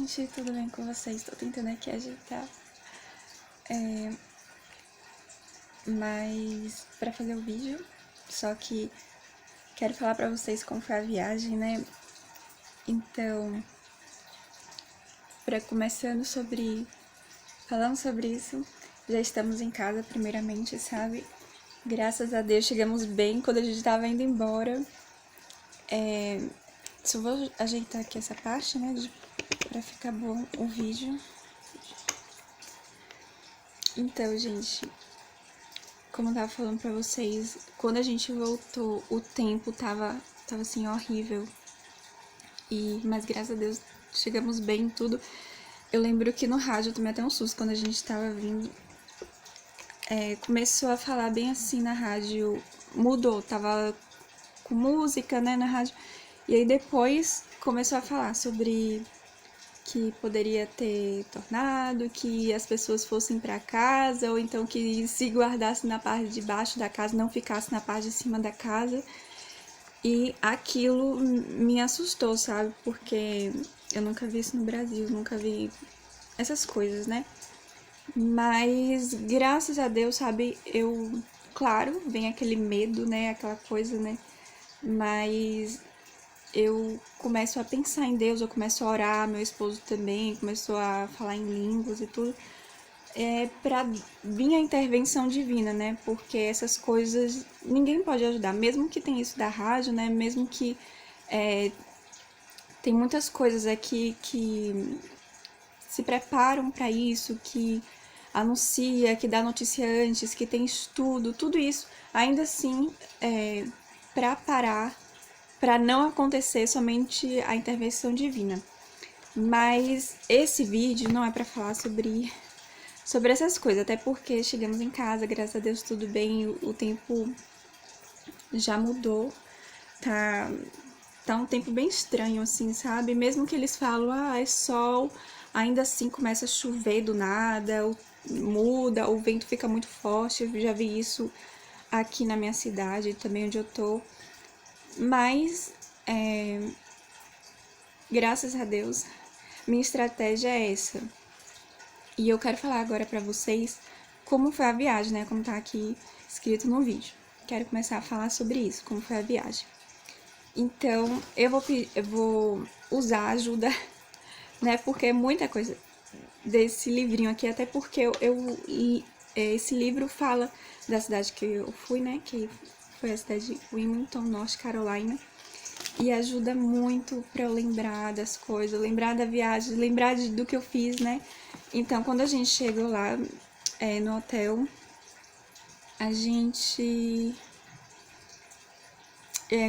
gente, tudo bem com vocês? Tô tentando aqui ajeitar. Mas pra fazer o vídeo, só que quero falar pra vocês como foi a viagem, né? Então, falando sobre isso, já estamos em casa primeiramente, sabe? Graças a Deus chegamos bem quando a gente tava indo embora. Só vou ajeitar aqui essa parte, né? Pra ficar bom o vídeo. Então, gente, como eu tava falando pra vocês, quando a gente voltou, o tempo tava assim, horrível. Mas graças a Deus chegamos bem em tudo. Eu lembro que no rádio eu tomei até um susto quando a gente tava vindo. Começou a falar bem assim na rádio, mudou, tava com música, né, na rádio. E aí depois começou a falar sobre que poderia ter tornado, que as pessoas fossem para casa, ou então que se guardasse na parte de baixo da casa, não ficasse na parte de cima da casa. E aquilo me assustou, sabe? Porque eu nunca vi isso no Brasil, nunca vi essas coisas, né? Mas graças a Deus, sabe, claro, vem aquele medo, né, aquela coisa, né? Mas eu começo a pensar em Deus, eu começo a orar, meu esposo também começou a falar em línguas e tudo, pra vir a intervenção divina, né? Porque essas coisas ninguém pode ajudar, mesmo que tenha isso da rádio, né? Mesmo que tem muitas coisas aqui que se preparam para isso, que anuncia, que dá notícia antes, que tem estudo, tudo isso, ainda assim, para parar, para não acontecer somente a intervenção divina. Mas esse vídeo não é para falar sobre essas coisas, até porque chegamos em casa, graças a Deus tudo bem, o tempo já mudou, tá um tempo bem estranho, assim, sabe? Mesmo que eles falam, é sol, ainda assim começa a chover do nada, muda, o vento fica muito forte, eu já vi isso aqui na minha cidade, também onde eu tô. Mas, graças a Deus, minha estratégia é essa. E eu quero falar agora pra vocês como foi a viagem, né? Como tá aqui escrito no vídeo. Quero começar a falar sobre isso, como foi a viagem. Então, eu vou usar a ajuda, né? Porque é muita coisa desse livrinho aqui, até porque esse livro fala da cidade que eu fui, né? Que foi a cidade de Wilmington, North Carolina. E ajuda muito pra eu lembrar das coisas, lembrar da viagem, lembrar do que eu fiz, né? Então, quando a gente chegou lá no hotel, a gente...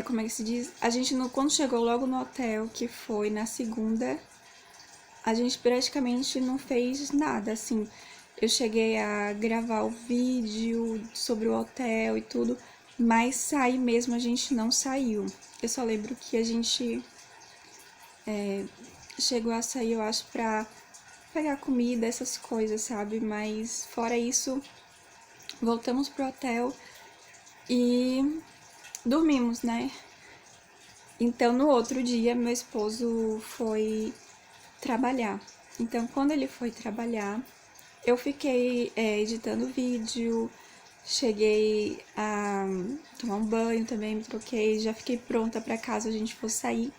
como é que se diz? A gente, quando chegou logo no hotel, que foi na segunda, a gente praticamente não fez nada, assim. Eu cheguei a gravar o vídeo sobre o hotel e tudo, mas sair mesmo a gente não saiu. Eu só lembro que a gente chegou a sair, eu acho, pra pegar comida, essas coisas, sabe? Mas fora isso, voltamos pro hotel e dormimos, né? Então, no outro dia, meu esposo foi trabalhar. Então, quando ele foi trabalhar, eu fiquei editando vídeo, cheguei a tomar um banho também, me troquei, já fiquei pronta pra caso a gente fosse sair.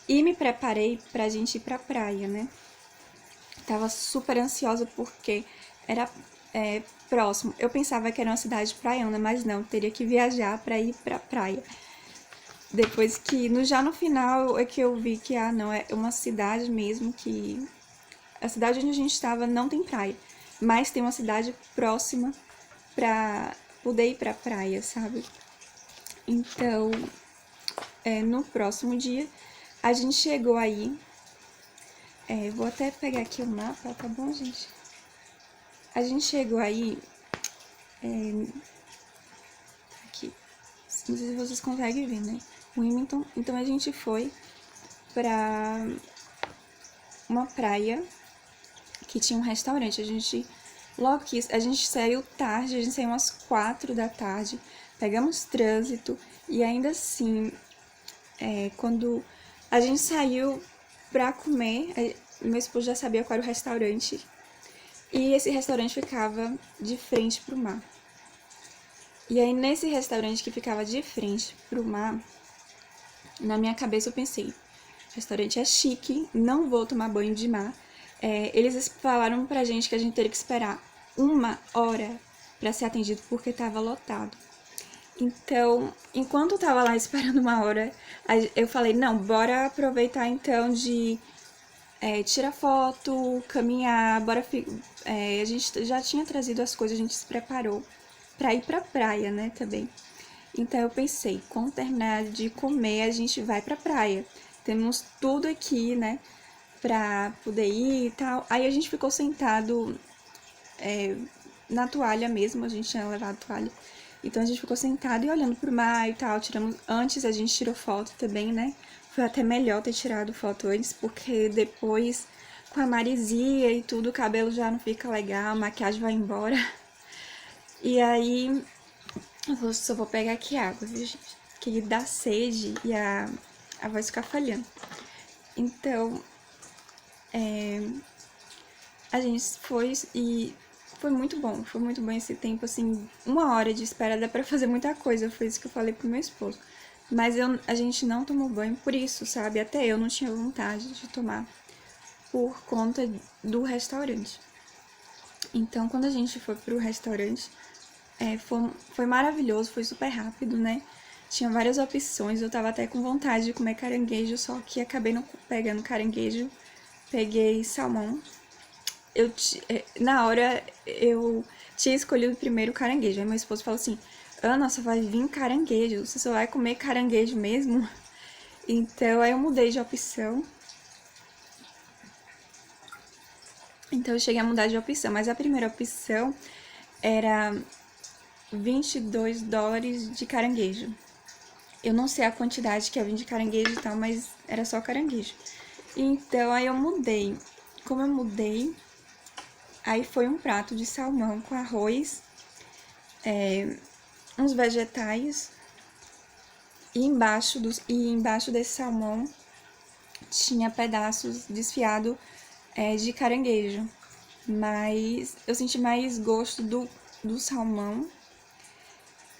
E me preparei pra gente ir pra praia, né? Tava super ansiosa porque era próximo. Eu pensava que era uma cidade praiana, mas não, teria que viajar pra ir pra praia. Depois que, já no final, é que eu vi que, não, é uma cidade mesmo que... A cidade onde a gente estava não tem praia, mas tem uma cidade próxima pra poder ir pra praia, sabe? Então, no próximo dia, a gente chegou aí. Vou até pegar aqui o mapa, tá bom, gente? A gente chegou aí... aqui. Não sei se vocês conseguem ver, né? Wilmington. Então, a gente foi pra uma praia que tinha um restaurante. Logo que a gente saiu tarde, a gente saiu umas 4 da tarde, pegamos trânsito e ainda assim, quando a gente saiu pra comer, meu esposo já sabia qual era o restaurante. E esse restaurante ficava de frente pro mar. E aí, nesse restaurante que ficava de frente pro mar, na minha cabeça eu pensei, o restaurante é chique, não vou tomar banho de mar. Eles falaram pra gente que a gente teria que esperar 1 hora pra ser atendido porque tava lotado. Então, enquanto eu tava lá esperando 1 hora, eu falei, não, bora aproveitar então de tirar foto, caminhar, bora... a gente já tinha trazido as coisas, a gente se preparou pra ir pra praia, né, também. Então eu pensei, quando terminar de comer, a gente vai pra praia. Temos tudo aqui, né, pra poder ir e tal. Aí a gente ficou sentado na toalha mesmo, a gente tinha levado toalha. Então a gente ficou sentado e olhando pro mar e tal. Antes a gente tirou foto também, né? Foi até melhor ter tirado foto antes, porque depois, com a maresia e tudo, o cabelo já não fica legal, a maquiagem vai embora. E aí, eu só vou pegar aqui água, viu, gente? Que dá sede e a voz fica falhando. Então, a gente foi e foi muito bom esse tempo, assim, 1 hora de espera dá pra fazer muita coisa, foi isso que eu falei pro meu esposo. Mas a gente não tomou banho por isso, sabe? Até eu não tinha vontade de tomar por conta do restaurante. Então, quando a gente foi pro restaurante, foi maravilhoso, foi super rápido, né? Tinha várias opções, eu tava até com vontade de comer caranguejo, só que acabei não pegando caranguejo, peguei salmão. Na hora eu tinha escolhido primeiro o caranguejo. Aí meu esposo falou assim: Ana, só vai vir caranguejo, você só vai comer caranguejo mesmo? Então aí eu mudei de opção. Então eu cheguei a mudar de opção, mas a primeira opção era $22 de caranguejo. Eu não sei a quantidade que ia vir de caranguejo e tal, mas era só caranguejo. Então aí eu mudei. Como eu mudei, aí foi um prato de salmão com arroz, uns vegetais, e embaixo desse salmão tinha pedaços desfiados de caranguejo. Mas eu senti mais gosto do salmão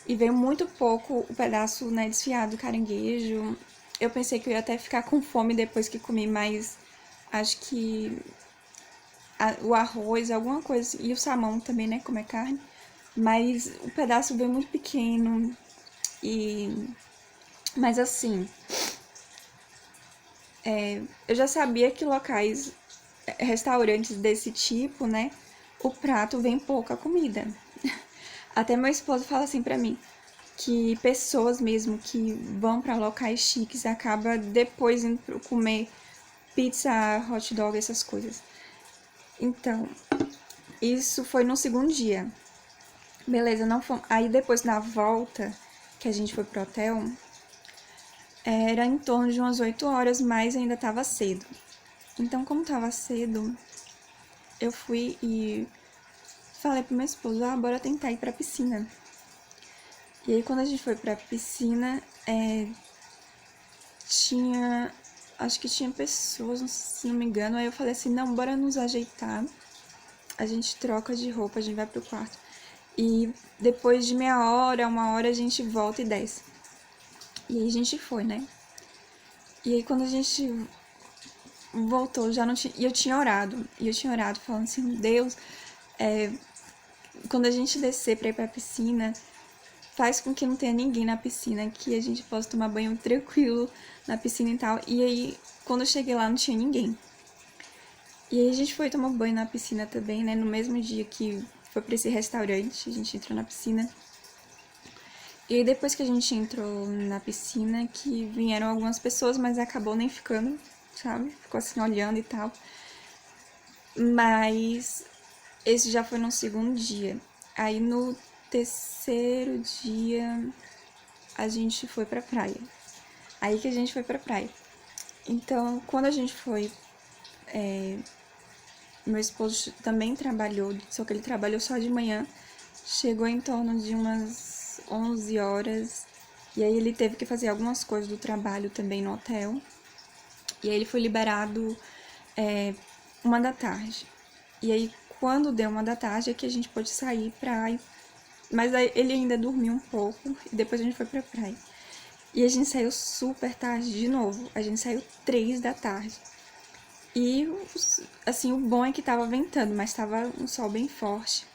e veio muito pouco o pedaço, né, desfiado do caranguejo. Eu pensei que eu ia até ficar com fome depois que comi, mas acho que o arroz, alguma coisa, e o salmão também, né, como é carne. Mas o pedaço veio muito pequeno Mas assim, eu já sabia que locais, restaurantes desse tipo, né, o prato vem pouca comida. Até meu esposo fala assim pra mim, que pessoas mesmo que vão pra locais chiques acaba depois indo comer pizza, hot dog, essas coisas. Então, isso foi no segundo dia. Beleza, não foi... Aí depois na volta que a gente foi pro hotel, era em torno de umas 8 horas, mas ainda tava cedo. Então, como tava cedo, eu fui e falei pro meu esposo, bora tentar ir pra piscina. E aí, quando a gente foi pra piscina, acho que tinha pessoas, se não me engano. Aí eu falei assim, não, bora nos ajeitar. A gente troca de roupa, a gente vai pro quarto. E depois de meia hora, 1 hora, a gente volta e desce. E aí a gente foi, né? E aí quando a gente voltou, já não tinha... E eu tinha orado falando assim, Deus, quando a gente descer pra ir pra piscina, faz com que não tenha ninguém na piscina, que a gente possa tomar banho tranquilo na piscina e tal. E aí, quando eu cheguei lá, não tinha ninguém. E aí a gente foi tomar banho na piscina também, né? No mesmo dia que foi pra esse restaurante, a gente entrou na piscina. E aí depois que a gente entrou na piscina, que vieram algumas pessoas, mas acabou nem ficando, sabe? Ficou assim olhando e tal. Mas esse já foi no segundo dia. Aí no terceiro dia a gente foi pra praia. Aí que a gente foi pra praia. Então, quando a gente foi, meu esposo também trabalhou, só que ele trabalhou só de manhã. Chegou em torno de umas 11 horas. E aí ele teve que fazer algumas coisas do trabalho também no hotel. E aí ele foi liberado 1 da tarde. E aí, quando deu 1 da tarde, é que a gente pôde sair pra ir. Mas aí ele ainda dormiu um pouco e depois a gente foi pra praia. E a gente saiu super tarde de novo. A gente saiu 3 da tarde. E, assim, o bom é que tava ventando, mas tava um sol bem forte.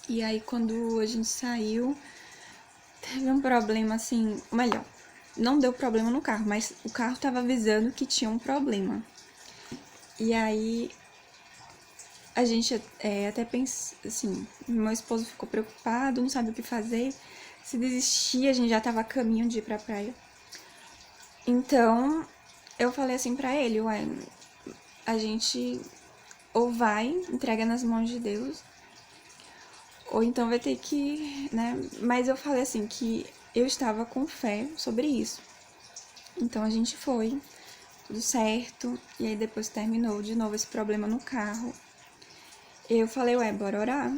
E aí, quando a gente saiu, teve um problema, assim, melhor, não deu problema no carro, mas o carro tava avisando que tinha um problema. E aí, a gente até pensou, assim, meu esposo ficou preocupado, não sabia o que fazer. Se desistir, a gente já tava a caminho de ir pra praia. Então, eu falei assim pra ele, ué, a gente ou vai, entrega nas mãos de Deus, ou então vai ter que, né? Mas eu falei assim que eu estava com fé sobre isso. Então a gente foi, tudo certo, e aí depois terminou de novo esse problema no carro. Eu falei, ué, bora orar,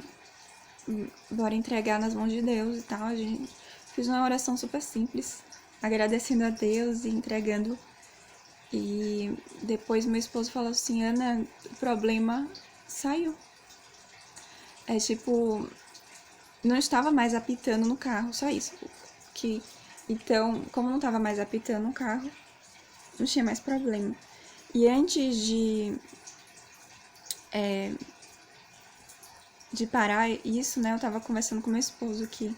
bora entregar nas mãos de Deus e tal. A gente fez uma oração super simples, agradecendo a Deus e entregando. E depois meu esposo falou assim, Ana, o problema saiu. É tipo, não estava mais apitando no carro, só isso. Então, como não estava mais apitando no carro, não tinha mais problema. E antes de parar isso, né, eu tava conversando com meu esposo que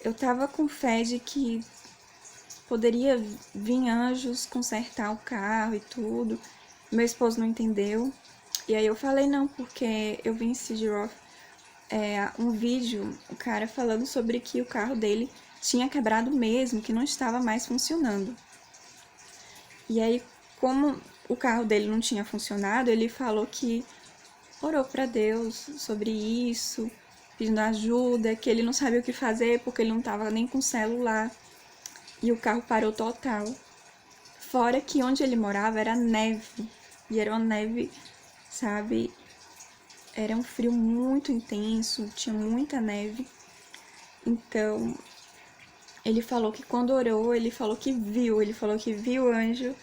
eu tava com fé de que poderia vir anjos consertar o carro e tudo. Meu esposo não entendeu. E aí eu falei não, porque eu vi em Sid Roth um vídeo, o cara falando sobre que o carro dele tinha quebrado mesmo, que não estava mais funcionando. E aí, como o carro dele não tinha funcionado, ele falou que orou para Deus sobre isso, pedindo ajuda, que ele não sabia o que fazer porque ele não estava nem com celular. E o carro parou total. Fora que onde ele morava era neve. E era uma neve, sabe? Era um frio muito intenso, tinha muita neve. Então, ele falou que quando orou, ele falou que viu o anjo.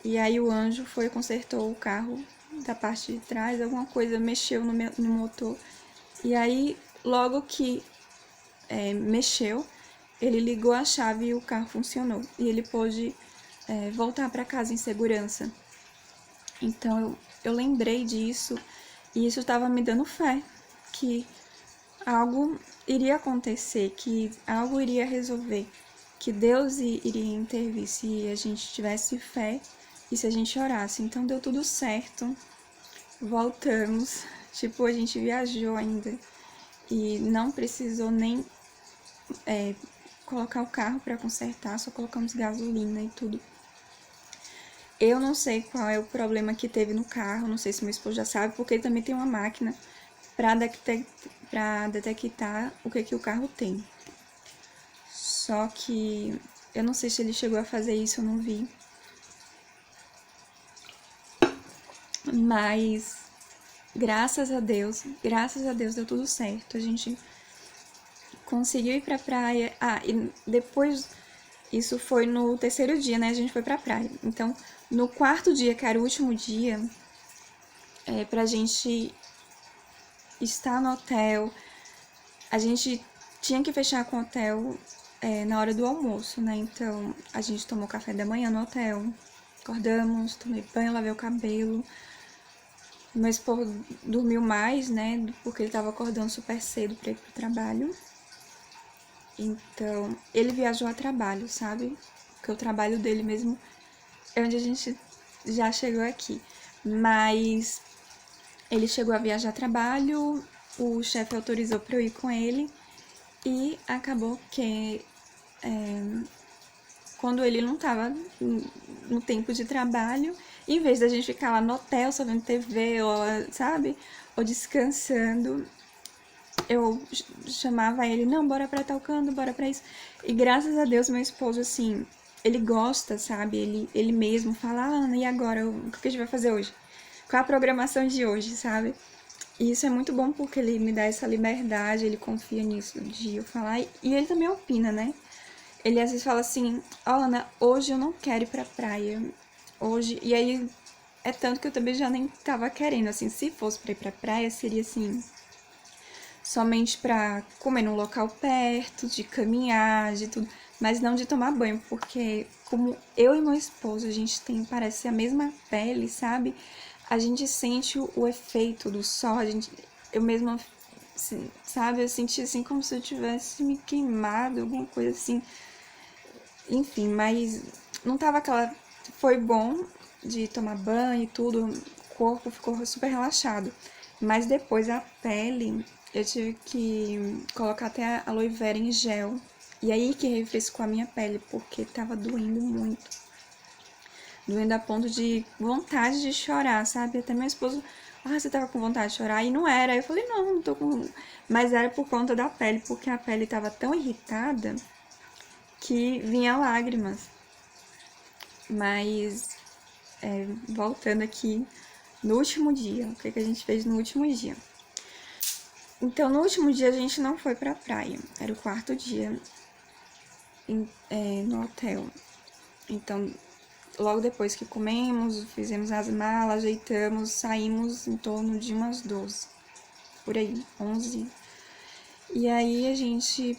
E aí o anjo foi e consertou o carro da parte de trás, alguma coisa mexeu no motor. E aí, logo que mexeu, ele ligou a chave e o carro funcionou. E ele pôde voltar para casa em segurança. Então eu lembrei disso e isso estava me dando fé que algo iria acontecer, que algo iria resolver, que Deus iria intervir se a gente tivesse fé e se a gente orasse. Então deu tudo certo, voltamos, tipo, a gente viajou ainda e não precisou nem colocar o carro para consertar, só colocamos gasolina e tudo. Eu não sei qual é o problema que teve no carro, não sei se meu esposo já sabe, porque ele também tem uma máquina para detectar o que o carro tem. Só que eu não sei se ele chegou a fazer isso, eu não vi. Mas graças a Deus deu tudo certo. A gente conseguiu ir pra praia. E depois, isso foi no terceiro dia, né? A gente foi pra praia. Então, no quarto dia, que era o último dia, pra gente estar no hotel, a gente tinha que fechar com o hotel na hora do almoço, né? Então, a gente tomou café da manhã no hotel, acordamos, tomei banho, lavei o cabelo. Meu esposo dormiu mais, né? Porque ele tava acordando super cedo pra ir pro trabalho. Então, ele viajou a trabalho, sabe? Porque o trabalho dele mesmo é onde a gente já chegou aqui. Mas ele chegou a viajar a trabalho, o chefe autorizou pra eu ir com ele e acabou que quando ele não tava no tempo de trabalho, em vez da gente ficar lá no hotel só vendo TV, ou, sabe? Ou descansando, eu chamava ele, não, bora pra tal canto, bora pra isso. E graças a Deus, meu esposo, assim, ele gosta, sabe? Ele mesmo fala, Ana, e agora? O que a gente vai fazer hoje? Qual a programação de hoje, sabe? E isso é muito bom porque ele me dá essa liberdade, ele confia nisso de eu falar. E ele também opina, né? Ele às vezes fala assim, Ana, hoje eu não quero ir pra praia. Hoje. E aí É tanto que eu também já nem tava querendo, assim, se fosse pra ir pra praia, seria assim, somente pra comer num local perto, de caminhar, de tudo, mas não de tomar banho, porque como eu e meu esposo, a gente tem, parece, a mesma pele, sabe? A gente sente o efeito do sol, eu mesma, assim, sabe? Eu senti assim como se eu tivesse me queimado, alguma coisa assim. Enfim, mas não tava aquela. Foi bom de tomar banho e tudo, o corpo ficou super relaxado. Mas depois a pele, eu tive que colocar até a aloe vera em gel. E aí que refrescou a minha pele, porque tava doendo muito. Doendo a ponto de vontade de chorar, sabe? Até meu esposo, você tava com vontade de chorar? E não era. Aí eu falei, não tô com. Mas era por conta da pele, porque a pele tava tão irritada que vinha lágrimas. Mas, voltando aqui, no último dia, o que a gente fez no último dia? Então, no último dia a gente não foi pra praia, era o quarto dia no hotel. Então, logo depois que comemos, fizemos as malas, ajeitamos, saímos em torno de umas 12, por aí, 11. E aí a gente,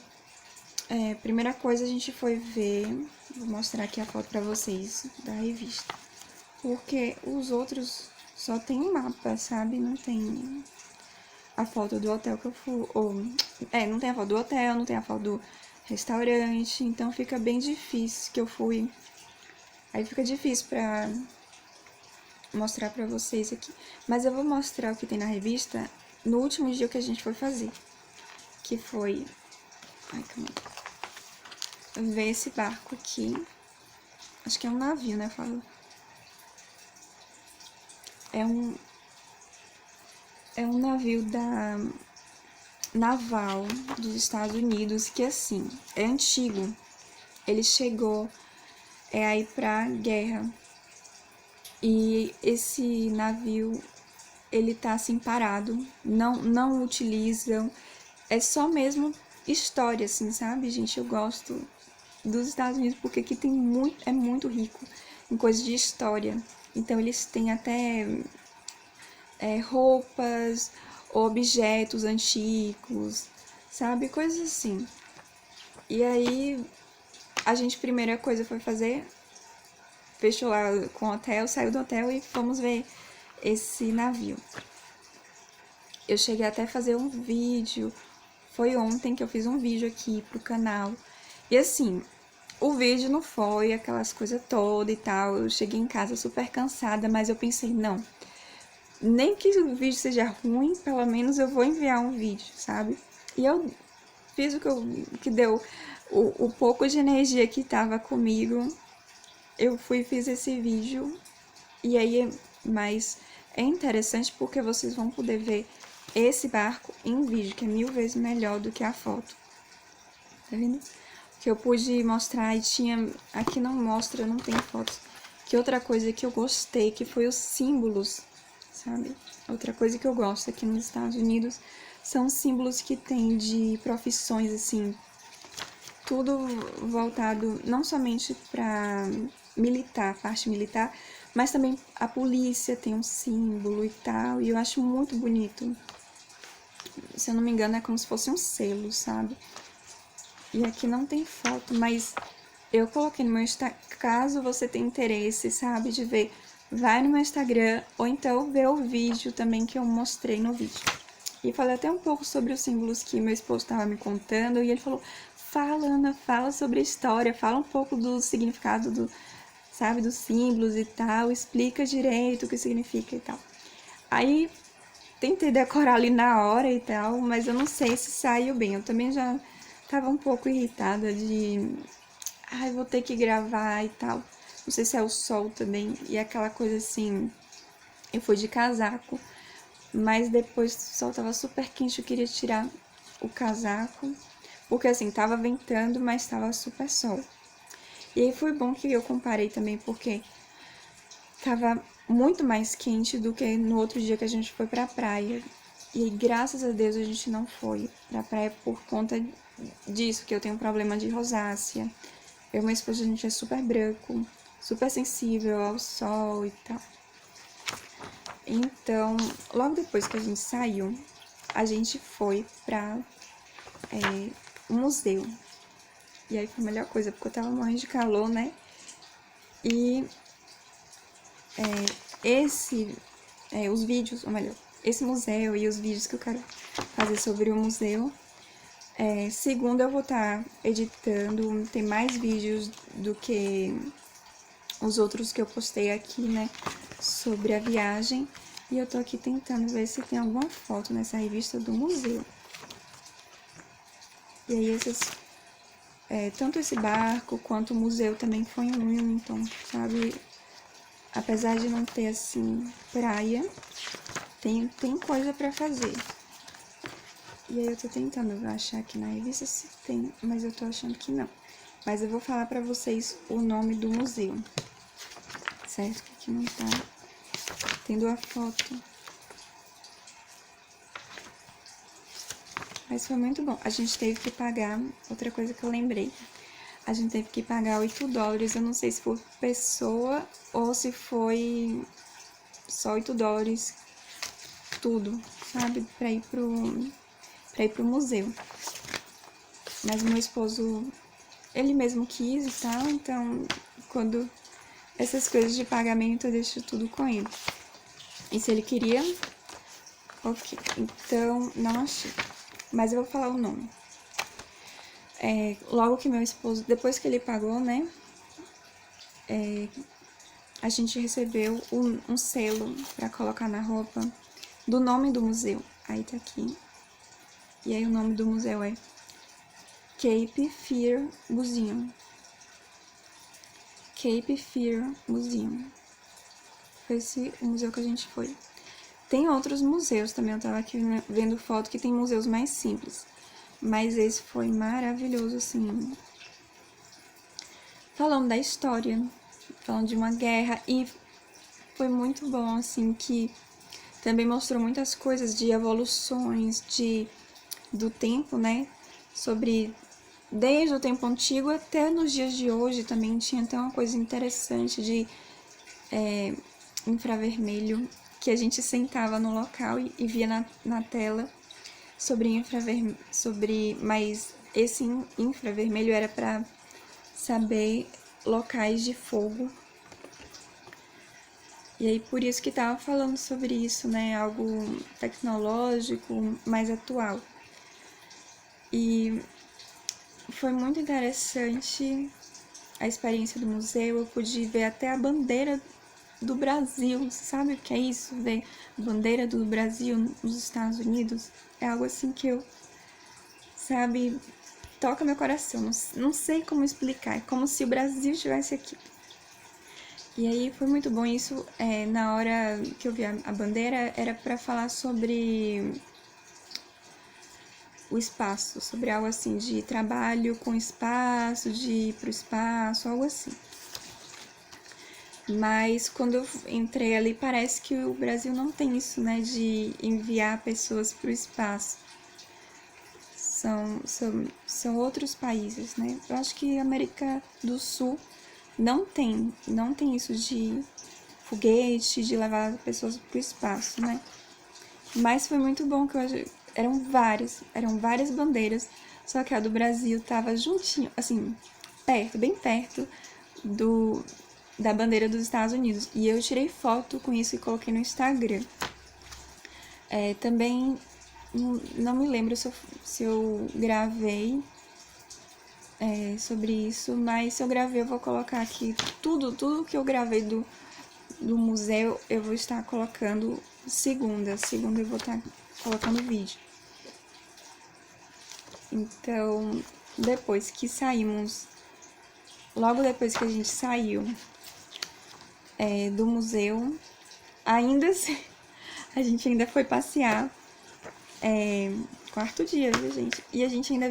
primeira coisa a gente foi ver, vou mostrar aqui a foto pra vocês da revista. Porque os outros só tem um mapa, sabe? Não tem a foto do hotel que eu fui. Não tem a foto do hotel, não tem a foto do restaurante. Então fica bem difícil que eu fui. Aí fica difícil pra mostrar pra vocês aqui. Mas eu vou mostrar o que tem na revista no último dia que a gente foi fazer. Que foi. Ai, calma aí. Ver esse barco aqui. Acho que é um navio, né? Fala. É um navio da naval dos Estados Unidos que, assim, é antigo. Ele chegou aí pra guerra. E esse navio, ele tá assim parado, não utilizam. É só mesmo história, assim, sabe, gente? Eu gosto dos Estados Unidos porque aqui tem é muito rico em coisas de história. Então eles têm até roupas, objetos antigos, sabe? Coisas assim. E aí, a gente, primeira coisa foi fazer, fechou lá com o hotel, saiu do hotel e fomos ver esse navio. Eu cheguei até a fazer um vídeo, foi ontem que eu fiz um vídeo aqui pro canal. E assim, o vídeo não foi aquelas coisas todas e tal, eu cheguei em casa super cansada, mas eu pensei, não, nem que o vídeo seja ruim, pelo menos eu vou enviar um vídeo, sabe? E eu fiz que deu o pouco de energia que tava comigo. Eu fui e fiz esse vídeo. E aí, mas é interessante porque vocês vão poder ver esse barco em vídeo, que é 1000 vezes melhor do que a foto. Tá vendo? Que eu pude mostrar e tinha. Aqui não mostra, não tem fotos. Que outra coisa que eu gostei, que foi os símbolos, sabe? Outra coisa que eu gosto aqui nos Estados Unidos são símbolos que tem de profissões, assim, tudo voltado não somente para militar, parte militar, mas também a polícia tem um símbolo e tal, e eu acho muito bonito. Se eu não me engano, é como se fosse um selo, sabe? E aqui não tem foto, mas eu coloquei no meu Instagram, caso você tenha interesse, sabe, de ver, vai no meu Instagram, ou então vê o vídeo também que eu mostrei no vídeo. E falei até um pouco sobre os símbolos que meu esposo estava me contando, e ele falou, fala, Ana, fala sobre a história, fala um pouco do significado sabe, dos símbolos e tal, explica direito o que significa e tal. Aí, tentei decorar ali na hora e tal, mas eu não sei se saiu bem. Eu também já tava um pouco irritada vou ter que gravar e tal. Não sei se é o sol também, e aquela coisa assim, eu fui de casaco, mas depois o sol tava super quente, eu queria tirar o casaco, porque assim, tava ventando, mas tava super sol. E aí foi bom que eu comparei também, porque tava muito mais quente do que no outro dia que a gente foi pra praia. E aí, graças a Deus, a gente não foi pra praia por conta disso, que eu tenho um problema de rosácea. Eu e meu esposo, a gente é super branco, super sensível ao sol e tal. Então, logo depois que a gente saiu, a gente foi pra um museu. E aí foi a melhor coisa, porque eu tava morrendo de calor, né? E os vídeos, ou melhor, esse museu e os vídeos que eu quero fazer sobre o museu. Segunda eu vou estar editando, tem mais vídeos do que os outros que eu postei aqui, né, sobre a viagem. E eu tô aqui tentando ver se tem alguma foto nessa revista do museu. E aí tanto esse barco quanto o museu também foi em Wilmington, sabe? Apesar de não ter, assim, praia, tem coisa pra fazer. E aí eu tô tentando achar aqui na revista se tem, mas eu tô achando que não. Mas eu vou falar pra vocês o nome do museu, certo? Que aqui não tá tendo a foto. Mas foi muito bom. A gente teve que pagar, outra coisa que eu lembrei, a gente teve que pagar $8, eu não sei se foi por pessoa ou se foi só $8, tudo, sabe? Pra ir pro museu. Mas o meu esposo, ele mesmo quis e tal, então quando essas coisas de pagamento eu deixo tudo com ele. E se ele queria, ok. Então, não achei. Mas eu vou falar o nome. Logo que meu esposo, depois que ele pagou, né? A gente recebeu um selo pra colocar na roupa do nome do museu. Aí tá aqui. E aí o nome do museu é Cape Fear Museum. Cape Fear Museum. Foi esse o museu que a gente foi. Tem outros museus também, eu tava aqui vendo foto que tem museus mais simples. Mas esse foi maravilhoso, assim. Falando da história, falando de uma guerra. E foi muito bom, assim, que também mostrou muitas coisas de evoluções do tempo, né? Sobre desde o tempo antigo até nos dias de hoje também tinha até uma coisa interessante de infravermelho, que a gente sentava no local e via na tela sobre infravermelho, mas esse infravermelho era para saber locais de fogo. E aí por isso que tava falando sobre isso, né? Algo tecnológico, mais atual. E foi muito interessante a experiência do museu. Eu pude ver até a bandeira do Brasil. Sabe o que é isso? Ver a bandeira do Brasil nos Estados Unidos? É algo assim que sabe, toca meu coração. Não sei como explicar. É como se o Brasil estivesse aqui. E aí foi muito bom isso. Na hora que eu vi a bandeira, era para falar sobre o espaço, sobre algo assim de trabalho com espaço, de ir pro espaço, algo assim. Mas quando eu entrei ali, parece que o Brasil não tem isso, né, de enviar pessoas pro espaço. São outros países, né? Eu acho que a América do Sul não tem isso de foguete, de levar pessoas pro espaço, né? Mas foi muito bom que eram várias bandeiras, só que a do Brasil tava juntinho, assim, perto, bem perto da bandeira dos Estados Unidos. E eu tirei foto com isso e coloquei no Instagram. Também não me lembro se eu gravei sobre isso, mas se eu gravei eu vou colocar aqui tudo que eu gravei do museu, eu vou estar colocando segunda eu vou estar colocando vídeo. Então, depois que saímos, logo depois que a gente saiu do museu, ainda assim, a gente ainda foi passear, quarto dia, viu, gente? E a gente ainda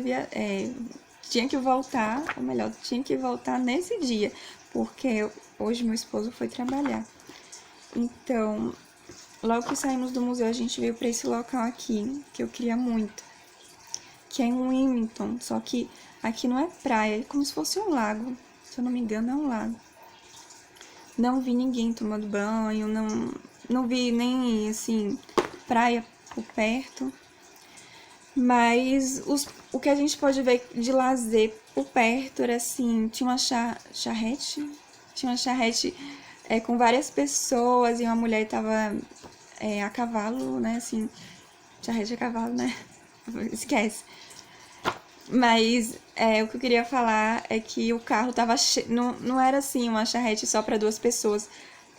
tinha que voltar, ou melhor, tinha que voltar nesse dia, porque hoje meu esposo foi trabalhar. Então, logo que saímos do museu, a gente veio para esse local aqui, que eu queria muito, que é em Wilmington, só que aqui não é praia, é como se fosse um lago, se eu não me engano é um lago. Não vi ninguém tomando banho, não vi nem, assim, praia por perto. Mas o que a gente pode ver de lazer por perto era assim, tinha uma charrete, com várias pessoas e uma mulher tava a cavalo, né, assim, charrete a cavalo, né, esquece. Mas o que eu queria falar é que o carro tava cheio, não era assim uma charrete só para duas pessoas,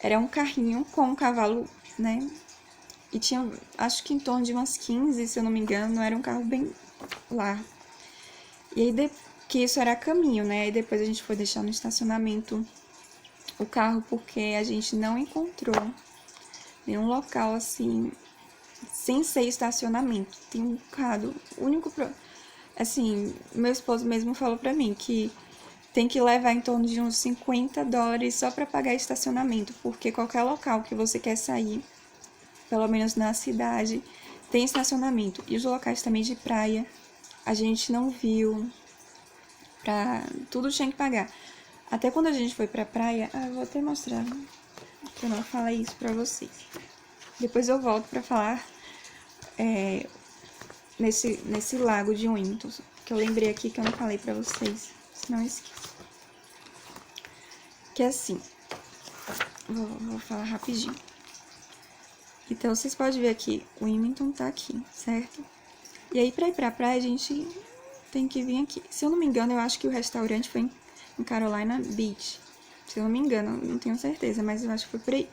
era um carrinho com um cavalo, né, e tinha, acho que em torno de umas 15, se eu não me engano, era um carro bem largo. E aí, que isso era caminho, né? E depois a gente foi deixar no estacionamento o carro porque a gente não encontrou nenhum local assim, sem ser estacionamento. Tem um bocado, assim, meu esposo mesmo falou pra mim que tem que levar em torno de uns $50 só pra pagar estacionamento, porque qualquer local que você quer sair, pelo menos na cidade, tem estacionamento. E os locais também de praia, a gente não viu, tudo tinha que pagar. Até quando a gente foi pra praia, eu vou até mostrar, que eu não falei isso pra vocês. Depois eu volto pra falar nesse lago de Winton, que eu lembrei aqui que eu não falei pra vocês, senão eu esqueço. Que é assim, vou falar rapidinho. Então, vocês podem ver aqui, o Wilmington tá aqui, certo? E aí, pra ir pra praia, a gente tem que vir aqui. Se eu não me engano, eu acho que o restaurante foi em Carolina Beach. Se eu não me engano, não tenho certeza, mas eu acho que foi por aí.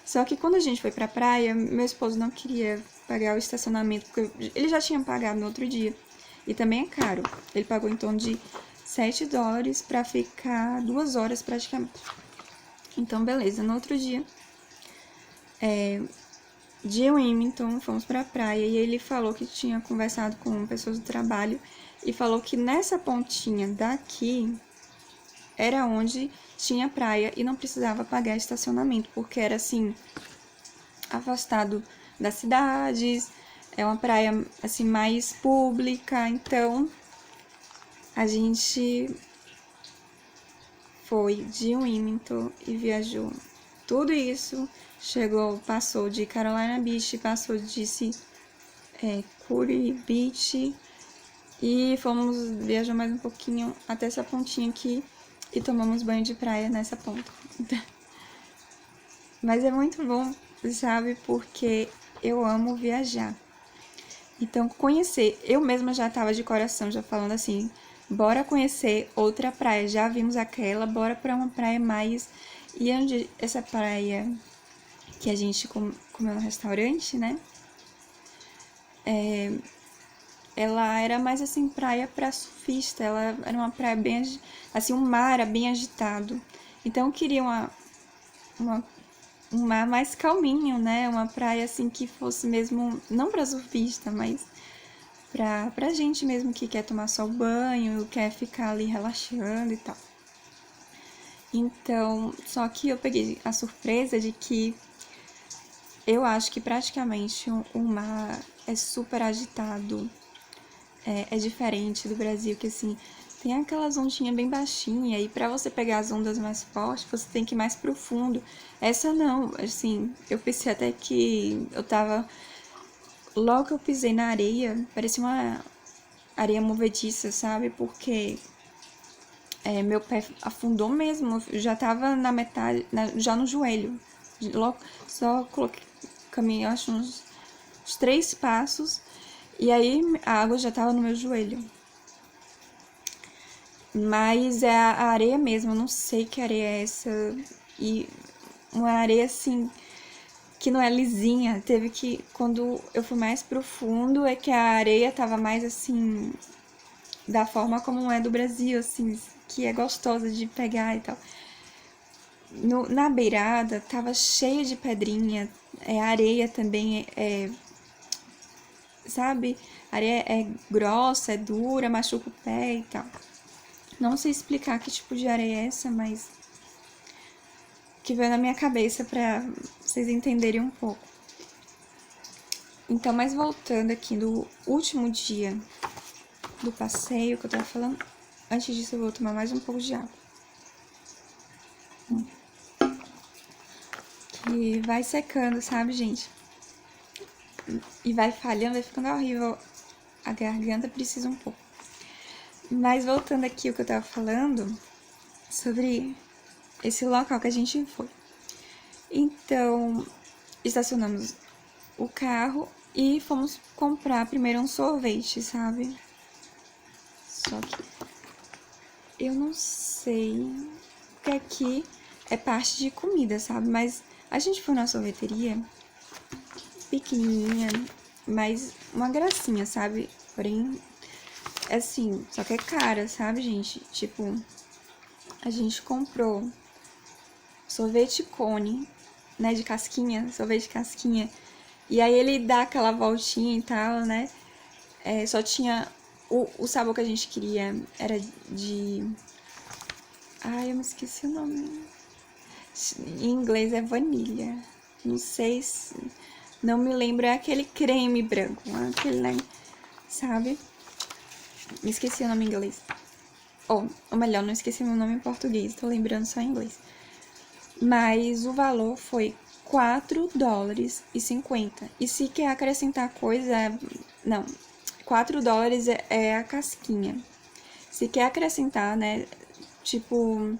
Só que quando a gente foi pra praia, meu esposo não queria pagar o estacionamento, porque ele já tinha pagado no outro dia. E também é caro. Ele pagou em torno de $7 pra ficar 2 horas praticamente. Então, beleza. No outro dia, de Wilmington, fomos pra praia e ele falou que tinha conversado com pessoas do trabalho e falou que nessa pontinha daqui era onde tinha praia e não precisava pagar estacionamento, porque era assim, afastado das cidades, é uma praia assim mais pública, então a gente foi de Wilmington e viajou tudo isso, passou de Carolina Beach, passou de Curry Beach e viajar mais um pouquinho até essa pontinha aqui e tomamos banho de praia nessa ponta. Mas é muito bom, sabe, porque eu amo viajar. Então, eu mesma já tava de coração, já falando assim, bora conhecer outra praia, já vimos aquela, bora pra uma praia mais... E onde essa praia que a gente comeu no restaurante, né, ela era mais assim, praia pra surfista, ela era uma praia bem, assim, um mar era bem agitado. Então, eu queria um mar mais calminho, né, uma praia assim que fosse mesmo, não pra surfista, mas pra gente mesmo que quer tomar só banho, quer ficar ali relaxando e tal. Então, só que eu peguei a surpresa de que eu acho que praticamente o mar é super agitado, é diferente do Brasil, que assim, tem aquelas ondinhas bem baixinhas, e pra você pegar as ondas mais fortes, você tem que ir mais profundo. Essa não, assim, eu pensei até que eu tava... Logo que eu pisei na areia, parecia uma areia movediça, sabe? Porque meu pé afundou mesmo, eu já tava na metade, já no joelho. Logo, só caminhei, acho, uns 3 passos, e aí a água já tava no meu joelho. Mas é a areia mesmo, eu não sei que areia é essa. E uma areia assim, que não é lisinha. Teve que, quando eu fui mais profundo, é que a areia tava mais assim, da forma como é do Brasil, assim, que é gostosa de pegar e tal. Na beirada tava cheio de pedrinha, areia também sabe? A areia é grossa, é dura, machuca o pé e tal. Não sei explicar que tipo de areia é essa, mas que veio na minha cabeça pra vocês entenderem um pouco. Então, mas voltando aqui do último dia do passeio que eu tava falando, antes disso eu vou tomar mais um pouco de água. E vai secando, sabe, gente? E vai falhando, vai ficando horrível. A garganta precisa um pouco. Mas voltando aqui o que eu tava falando sobre esse local que a gente foi. Então, estacionamos o carro e fomos comprar primeiro um sorvete, sabe? Só que eu não sei, porque aqui é parte de comida, sabe? Mas a gente foi numa sorveteria pequenininha, mas uma gracinha, sabe? Porém, assim, só que é cara, sabe, gente? Tipo, a gente comprou sorvete cone, né, de casquinha, sorvete de casquinha. E aí ele dá aquela voltinha e tal, né? Só tinha... O sabor que a gente queria era de... Ai, eu me esqueci o nome. Em inglês é vanilha. Não sei se... Não me lembro, é aquele creme branco. Aquele, né? Sabe? Me esqueci o nome em inglês. Ou melhor, não esqueci meu nome em português. Tô lembrando só em inglês. Mas o valor foi $4,50. E se quer acrescentar coisa... Não, $4 é a casquinha. Se quer acrescentar, né, tipo,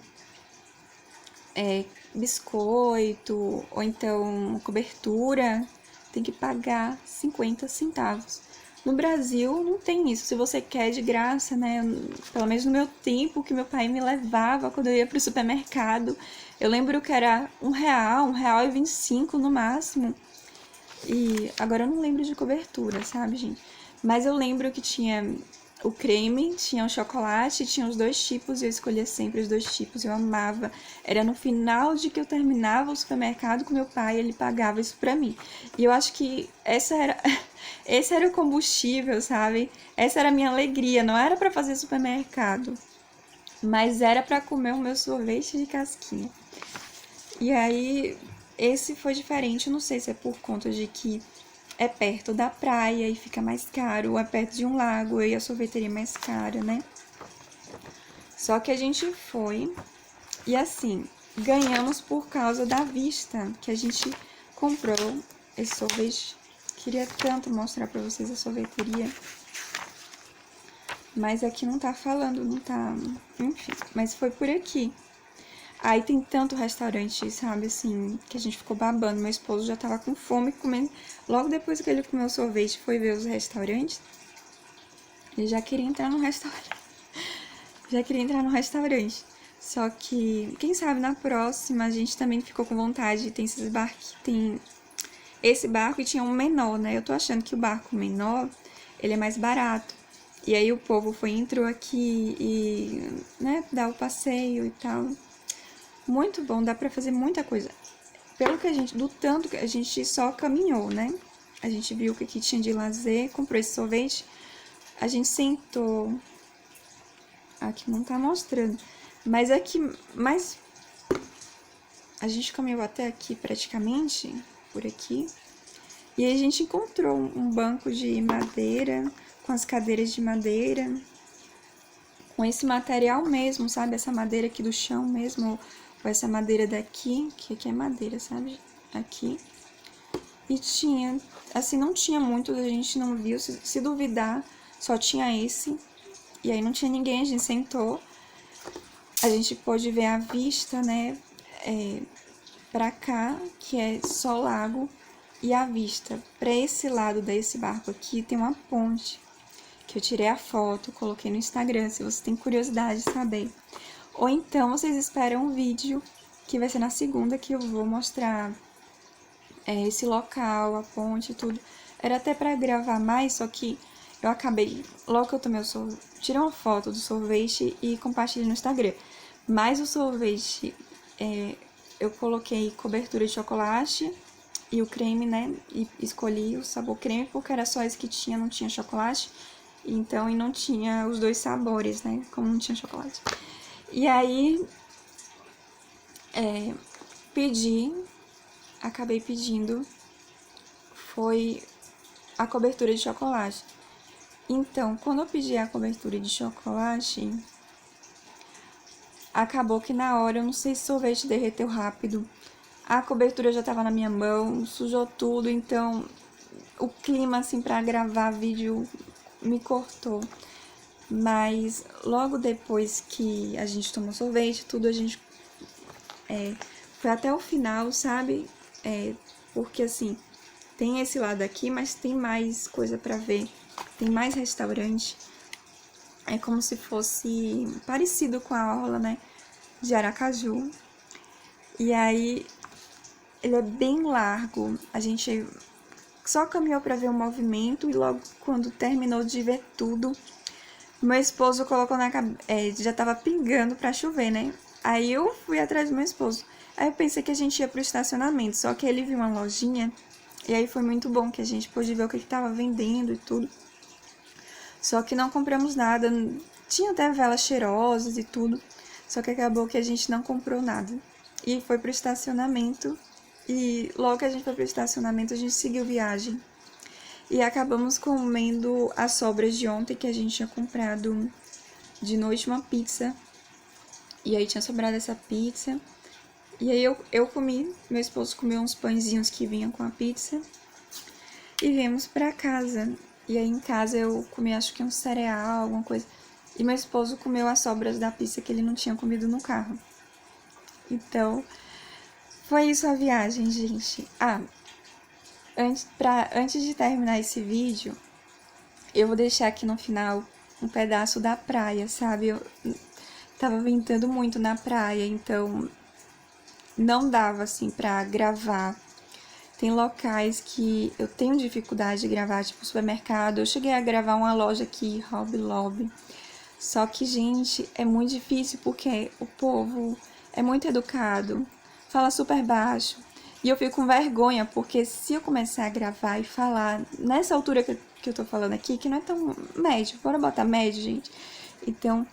biscoito ou então cobertura, tem que pagar 50 centavos. No Brasil não tem isso. Se você quer de graça, né, pelo menos no meu tempo que meu pai me levava quando eu ia pro supermercado, eu lembro que era R$1, R$1,25 no máximo. E agora eu não lembro de cobertura, sabe, gente? Mas eu lembro que tinha o creme, tinha o chocolate, tinha os dois tipos e eu escolhia sempre os dois tipos, eu amava. Era no final de que eu terminava o supermercado com meu pai, ele pagava isso pra mim. E eu acho que esse era o combustível, sabe? Essa era a minha alegria, não era pra fazer supermercado, mas era pra comer o meu sorvete de casquinha. E aí, esse foi diferente, eu não sei se é por conta de que é perto da praia e fica mais caro, ou é perto de um lago e a sorveteria é mais cara, né? Só que a gente foi e assim, ganhamos por causa da vista que a gente comprou esse sorvete. Queria tanto mostrar pra vocês a sorveteria, mas aqui não tá falando, não tá... Enfim, mas foi por aqui. Aí tem tanto restaurante, sabe, assim, que a gente ficou babando. Meu esposo já tava com fome, comendo. Logo depois que ele comeu o sorvete, foi ver os restaurantes. Ele já queria entrar no restaurante. Já queria entrar no restaurante. Só que, quem sabe na próxima a gente também ficou com vontade. Tem esses barcos, tem esse barco e tinha um menor, né? Eu tô achando que o barco menor, ele é mais barato. E aí o povo entrou aqui e, né, dá o passeio e tal. Muito bom, dá pra fazer muita coisa. Do tanto que a gente só caminhou, né? A gente viu o que aqui tinha de lazer, comprou esse sorvete. A gente sentou. Aqui não tá mostrando. Mas aqui, a gente caminhou até aqui praticamente, por aqui. E aí a gente encontrou um banco de madeira, com as cadeiras de madeira, com esse material mesmo, sabe? Essa madeira aqui do chão mesmo, ou essa madeira daqui, que aqui é madeira, sabe? Aqui. E tinha, assim, não tinha muito, a gente não viu, se duvidar, só tinha esse. E aí não tinha ninguém, a gente sentou. A gente pôde ver a vista, né, pra cá, que é só lago. E a vista pra esse lado desse barco aqui tem uma ponte, que eu tirei a foto, coloquei no Instagram, se você tem curiosidade de saber. Ou então vocês esperam um vídeo, que vai ser na segunda, que eu vou mostrar esse local, a ponte e tudo. Era até pra gravar mais, só que eu acabei, logo que eu tomei o sorvete, tirei uma foto do sorvete e compartilhei no Instagram. Mas o sorvete, eu coloquei cobertura de chocolate e o creme, né? E escolhi o sabor creme porque era só esse que tinha, não tinha chocolate. Então, e não tinha os dois sabores, né? Como não tinha chocolate. E aí, acabei pedindo, foi a cobertura de chocolate. Então, quando eu pedi a cobertura de chocolate, acabou que na hora, eu não sei se o sorvete derreteu rápido, a cobertura já tava na minha mão, sujou tudo, então o clima, assim, pra gravar vídeo me cortou. Mas logo depois que a gente tomou sorvete, tudo, a gente foi até o final, sabe? Porque, assim, tem esse lado aqui, mas tem mais coisa pra ver. Tem mais restaurante. É como se fosse parecido com a orla, né? De Aracaju. E aí, ele é bem largo. A gente só caminhou pra ver o movimento e logo quando terminou de ver tudo, meu esposo colocou na cabeça. Já tava pingando pra chover, né? Aí eu fui atrás do meu esposo. Aí eu pensei que a gente ia pro estacionamento, só que ele viu uma lojinha. E aí foi muito bom que a gente pôde ver o que tava vendendo e tudo. Só que não compramos nada. Tinha até velas cheirosas e tudo. Só que acabou que a gente não comprou nada. E foi pro estacionamento. E logo que a gente foi pro estacionamento, a gente seguiu viagem. E acabamos comendo as sobras de ontem, que a gente tinha comprado de noite uma pizza. E aí tinha sobrado essa pizza. E aí eu comi, meu esposo comeu uns pãezinhos que vinham com a pizza. E viemos pra casa. E aí em casa eu comi acho que um cereal, alguma coisa. E meu esposo comeu as sobras da pizza que ele não tinha comido no carro. Então, foi isso a viagem, gente. Antes de terminar esse vídeo, eu vou deixar aqui no final um pedaço da praia, sabe? Eu tava ventando muito na praia, então não dava assim pra gravar. Tem locais que eu tenho dificuldade de gravar, tipo supermercado. Eu cheguei a gravar uma loja aqui, Hobby Lobby. Só que, gente, é muito difícil porque o povo é muito educado, fala super baixo. E eu fico com vergonha, porque se eu começar a gravar e falar nessa altura que eu tô falando aqui, que não é tão médio, bora botar médio, gente. Então,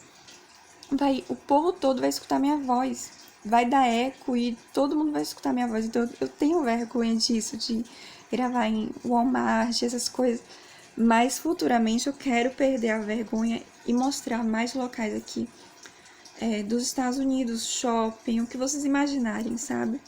o povo todo vai escutar minha voz, vai dar eco e todo mundo vai escutar minha voz. Então, eu tenho vergonha disso, de gravar em Walmart, essas coisas. Mas futuramente eu quero perder a vergonha e mostrar mais locais aqui dos Estados Unidos, shopping, o que vocês imaginarem, sabe?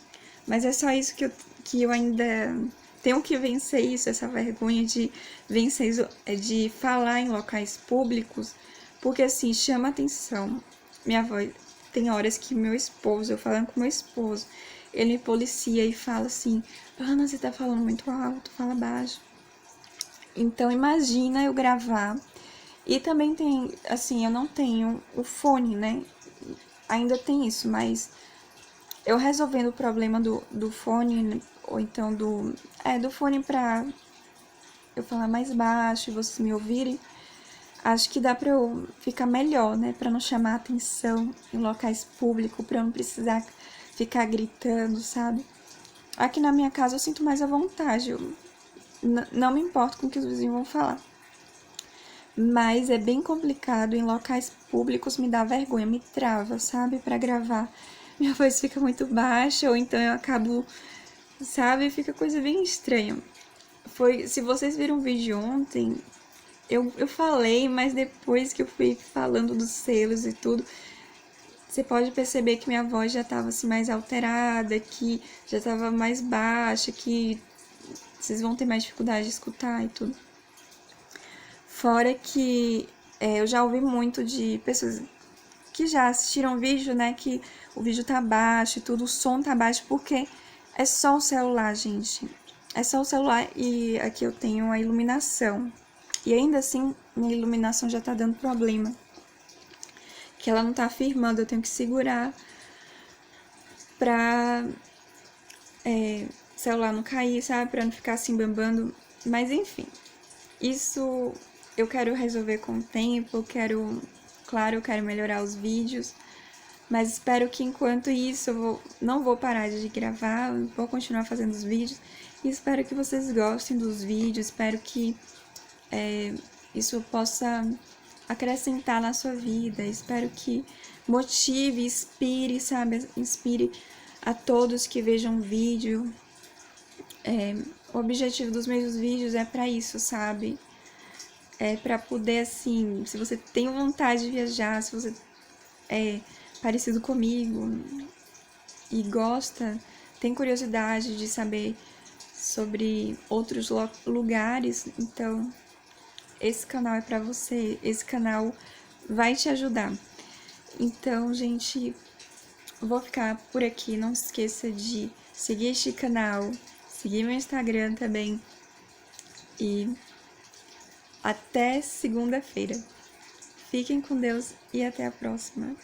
Mas é só isso que eu ainda tenho que vencer isso, essa vergonha de vencer isso, de falar em locais públicos, porque assim, chama atenção. Minha voz, tem horas que meu esposo, eu falando com meu esposo, ele me policia e fala assim: Ana, você tá falando muito alto, fala baixo. Então imagina eu gravar. E também tem, assim, eu não tenho o fone, né? Ainda tem isso, mas eu resolvendo o problema do fone, ou então do fone pra eu falar mais baixo e vocês me ouvirem, acho que dá pra eu ficar melhor, né? Pra não chamar atenção em locais públicos, pra eu não precisar ficar gritando, sabe? Aqui na minha casa eu sinto mais à vontade, eu não me importo com o que os vizinhos vão falar. Mas é bem complicado em locais públicos, me dá vergonha, me trava, sabe? Pra gravar. Minha voz fica muito baixa, ou então eu acabo, sabe? Fica coisa bem estranha. Se vocês viram o vídeo ontem, eu falei, mas depois que eu fui falando dos selos e tudo, você pode perceber que minha voz já tava assim mais alterada, que já tava mais baixa, que vocês vão ter mais dificuldade de escutar e tudo. Fora que eu já ouvi muito de pessoas que já assistiram o vídeo, né, que o vídeo tá baixo e tudo, o som tá baixo, porque é só o celular, gente. É só o celular e aqui eu tenho a iluminação. E ainda assim, minha iluminação já tá dando problema. Que ela não tá firmando, eu tenho que segurar pra celular não cair, sabe? Pra não ficar assim bambando. Mas enfim, isso eu quero resolver com o tempo, eu quero melhorar os vídeos, mas espero que enquanto isso não vou parar de gravar, vou continuar fazendo os vídeos e espero que vocês gostem dos vídeos, espero que isso possa acrescentar na sua vida, espero que motive, inspire, sabe, inspire a todos que vejam o vídeo. O objetivo dos meus vídeos é pra isso, sabe? É pra poder, assim, se você tem vontade de viajar, se você é parecido comigo e gosta tem curiosidade de saber sobre outros lugares, então esse canal é para você, esse canal vai te ajudar. Então, gente, vou ficar por aqui, não se esqueça de seguir este canal, seguir meu Instagram também, e até segunda-feira. Fiquem com Deus e até a próxima.